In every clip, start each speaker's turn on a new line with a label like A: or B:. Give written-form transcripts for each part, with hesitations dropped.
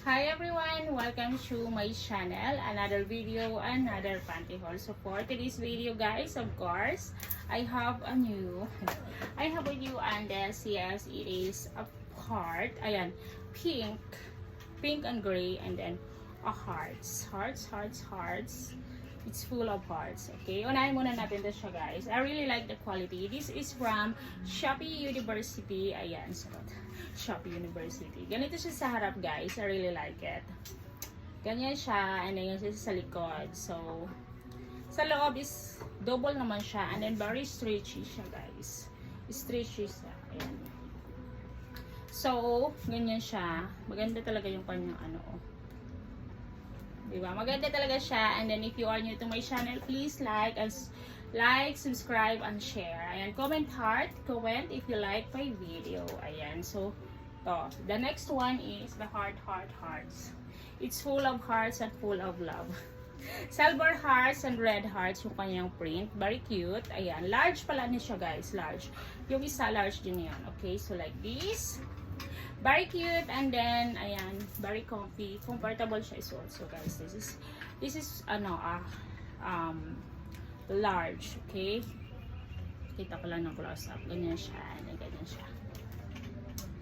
A: Hi everyone! Welcome to my channel. Another video, another panty haul. So for today's video guys, of course, I have a new Andes. Yes, it is a heart. Ayan, pink and gray, and then a hearts. It's full of hearts. Okay, unahin muna natin to siya guys. I really like the quality. This is from Shopee University. Ayan, sarot. Shopee University. Ganito siya sa harap guys. I really like it. Ganyan siya. And then yan siya sa likod. So, sa loob is double naman siya. And then very stretchy siya guys. Stretchy siya. Ayan. So, ganyan siya. Maganda talaga yung kanyang ano. Diba? Maganda talaga siya. And then if you are new to my channel, please like, subscribe, and share. Ayan, comment if you like my video. Ayan, so the next one is the hearts. It's full of hearts and full of love. Silver hearts and red hearts yung kanyang print. Very cute. Ayan, large pala niya siya guys, large. Yung isa large din yan. Okay, so like this. Very cute, and then ayan, very comfy, comfortable siya isuot. So guys, this is large, okay? Kita ko lang ng close up. Ganyan siya, ganyan siya.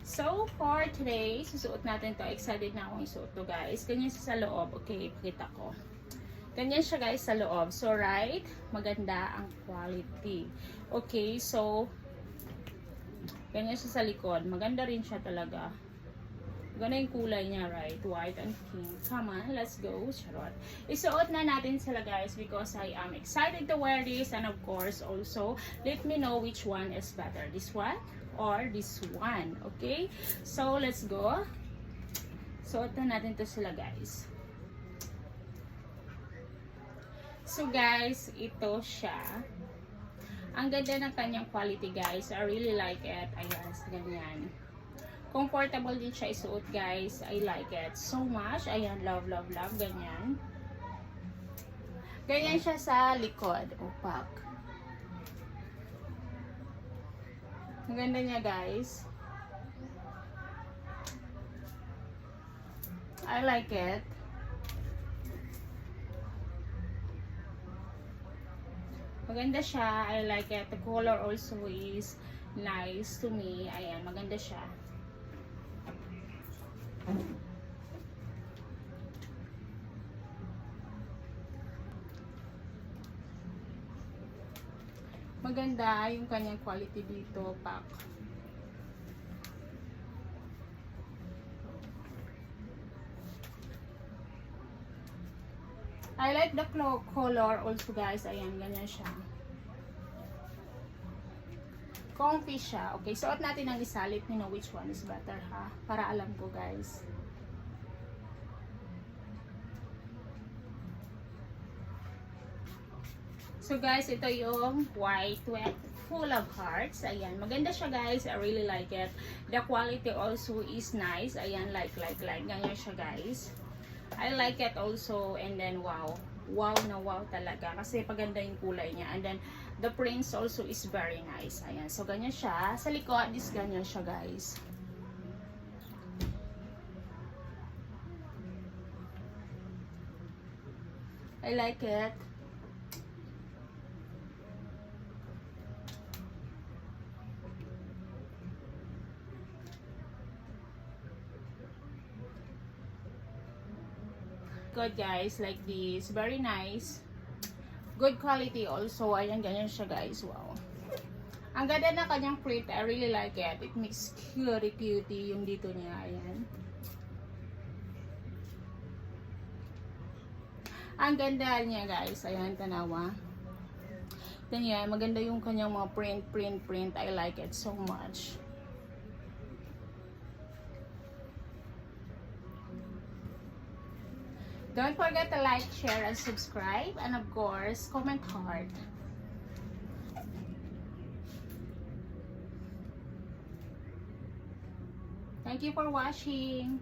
A: So for today, susuot natin to. Excited na akong isuot to guys. Ganyan siya sa loob. Okay, ipakita ko. Ganyan siya guys sa loob. So right, maganda ang quality. Okay, so ganyan siya sa likod. Maganda rin siya talaga. Ganda yung kulay niya, right? White and pink. Come on, let's go. Charot. Isuot na natin sila guys because I am excited to wear this. And of course, also, let me know which one is better. This one or this one. Okay? So, let's go. Suot na natin to sila guys. So guys, ito siya. Ang ganda ng kanyang quality guys. I really like it. Ayan, ganyan. Comfortable din siya isuot guys. I like it so much. Ayan, love, ganyan. Ganyan siya sa likod. Opaque. Ang ganda niya guys. I like it. Maganda siya. I like it. The color also is nice to me. Ayan, maganda siya. Maganda yung kanyang quality dito, pack. I like the color also guys. Ayan, ganyan siya. Comfy siya. Okay, suot natin ang isa. Let me know which one is better ha. Para alam ko guys. So guys, ito yung white full of hearts. Ayan, maganda siya guys. I really like it. The quality also is nice. Ayan, like. Ganyan siya guys. I like it also. And then wow na wow talaga kasi paganda yung kulay niya, and then the prints also is very nice. Ayan, so ganyan siya sa likod. This ganyan siya guys. I like it. Good guys, like this, very nice, good quality also. Ayan, ganyan siya guys. Wow, ang ganda na kanyang print. I really like it. It makes cutie yung dito niya. Ayan, ang ganda niya guys. Ayan, tanawa. Ganyan, maganda yung kanyang mga print. I like it so much. Don't forget to like, share, and subscribe. And of course, comment hard. Thank you for watching.